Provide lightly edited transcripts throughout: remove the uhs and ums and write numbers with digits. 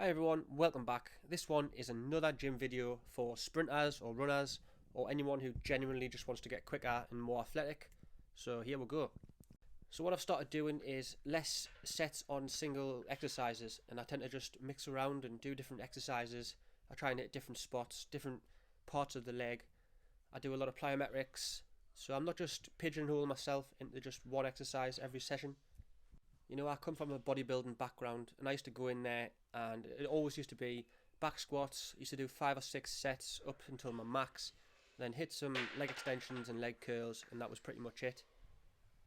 Hi everyone, welcome back. This one is another gym video for sprinters or runners or anyone who genuinely just wants to get quicker and more athletic. So here we go. So what I've started doing is less sets on single exercises, and I tend to just mix around and do different exercises. I try and hit different spots, different parts of the leg. I do a lot of plyometrics, so I'm not just pigeonholing myself into just one exercise every session. You know, I come from a bodybuilding background, and I used to go in there and it always used to be back squats. I used to do 5 or 6 sets up until my max, then hit some leg extensions and leg curls, and that was pretty much it.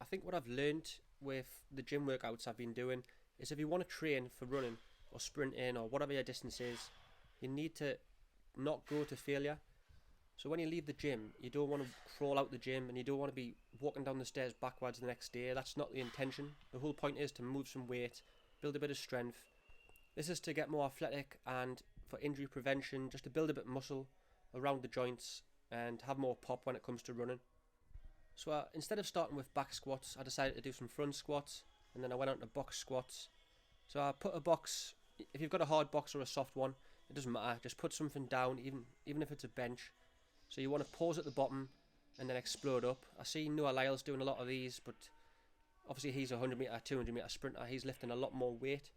I think what I've learned with the gym workouts I've been doing is if you want to train for running or sprinting or whatever your distance is, you need to not go to failure. So when you leave the gym, you don't want to crawl out the gym and you don't want to be walking down the stairs backwards the next day. That's not the intention. The whole point is to move some weight, build a bit of strength. This is to get more athletic and for injury prevention, just to build a bit of muscle around the joints and have more pop when it comes to running. So instead of starting with back squats, I decided to do some front squats, and then I went on to box squats. So I put a box, if you've got a hard box or a soft one, it doesn't matter, just put something down, even if it's a bench. So you want to pause at the bottom and then explode up. I see Noah Lyle's doing a lot of these, but obviously he's a 100 metre, 200 metre sprinter. He's lifting a lot more weight.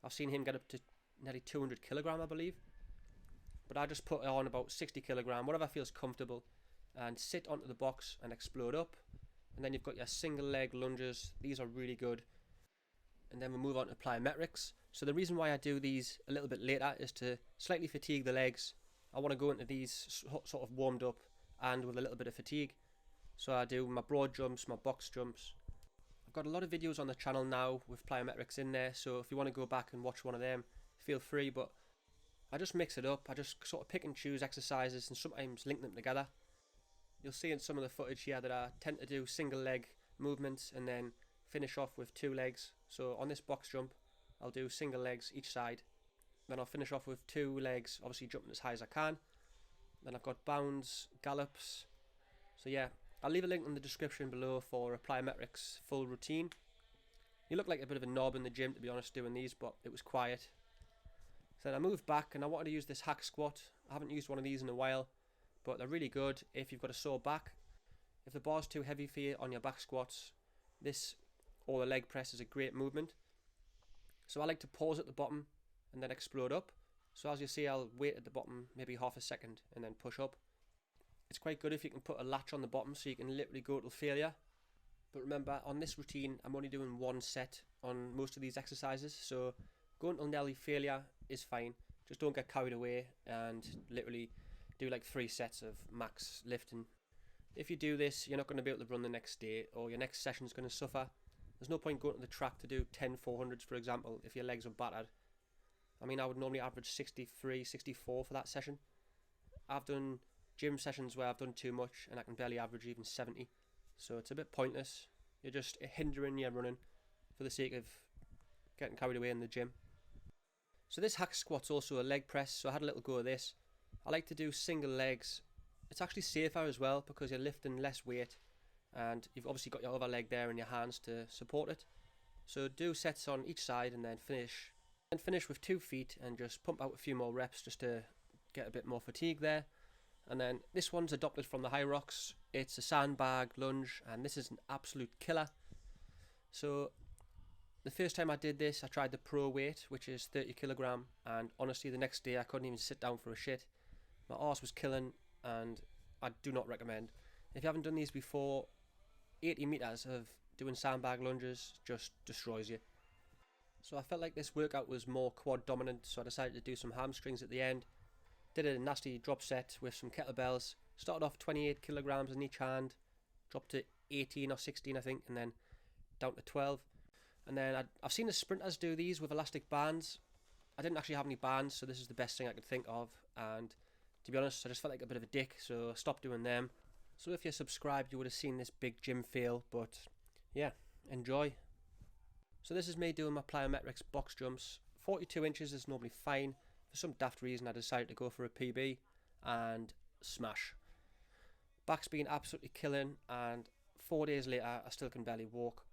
I've seen him get up to nearly 200 kilogram, I believe. But I just put on about 60 kilogram, whatever feels comfortable, and sit onto the box and explode up. And then you've got your single leg lunges. These are really good. And then we move on to plyometrics. So the reason why I do these a little bit later is to slightly fatigue the legs. I want to go into these sort of warmed up and with a little bit of fatigue. So I do my broad jumps, my box jumps. I've got a lot of videos on the channel now with plyometrics in there, so if you want to go back and watch one of them, feel free. But I just mix it up. I just sort of pick and choose exercises and sometimes link them together. You'll see in some of the footage here that I tend to do single leg movements and then finish off with 2 legs. So on this box jump, I'll do single legs each side. Then I'll finish off with 2 legs, obviously jumping as high as I can. Then I've got bounds, gallops. So yeah, I'll leave a link in the description below for a plyometrics full routine. You look like a bit of a knob in the gym, to be honest, doing these, but it was quiet. So then I moved back and I wanted to use this hack squat. I haven't used one of these in a while, but they're really good if you've got a sore back. If the bar's too heavy for you on your back squats, this or the leg press is a great movement. So I like to pause at the bottom and then explode up. So as you see, I'll wait at the bottom maybe half a second and then push up. It's quite good if you can put a latch on the bottom so you can literally go till failure. But remember, on this routine, I'm only doing 1 set on most of these exercises, so going till nearly failure is fine. Just don't get carried away and literally do like 3 sets of max lifting. If you do this, you're not going to be able to run the next day, or your next session's going to suffer. There's no point going to the track to do 10 400s, for example, if your legs are battered. I mean, I would normally average 63, 64 for that session. I've done gym sessions where I've done too much and I can barely average even 70. So it's a bit pointless. You're just hindering your running for the sake of getting carried away in the gym. So this hack squat's also a leg press, so I had a little go of this. I like to do single legs. It's actually safer as well because you're lifting less weight and you've obviously got your other leg there in your hands to support it. So do sets on each side and then finish with 2 feet and just pump out a few more reps just to get a bit more fatigue there. And then this one's adopted from the high rocks. It's a sandbag lunge and this is an absolute killer. So the first time I did this, I tried the pro weight, which is 30 kilogram, and honestly the next day I couldn't even sit down for a shit. My arse was killing and I do not recommend. If you haven't done these before, 80 meters of doing sandbag lunges just destroys you. So I felt like this workout was more quad dominant, so I decided to do some hamstrings at the end. Did a nasty drop set with some kettlebells. Started off 28 kilograms in each hand, dropped to 18 or 16 I think, and then down to 12. And then I've seen the sprinters do these with elastic bands. I didn't actually have any bands, so this is the best thing I could think of. And to be honest, I just felt like a bit of a dick, so I stopped doing them. So if you're subscribed, you would have seen this big gym fail, but yeah, enjoy. So this is me doing my plyometrics box jumps. 42 inches is normally fine. For some daft reason I decided to go for a PB and smash. Back's been absolutely killing and 4 days later I still can barely walk.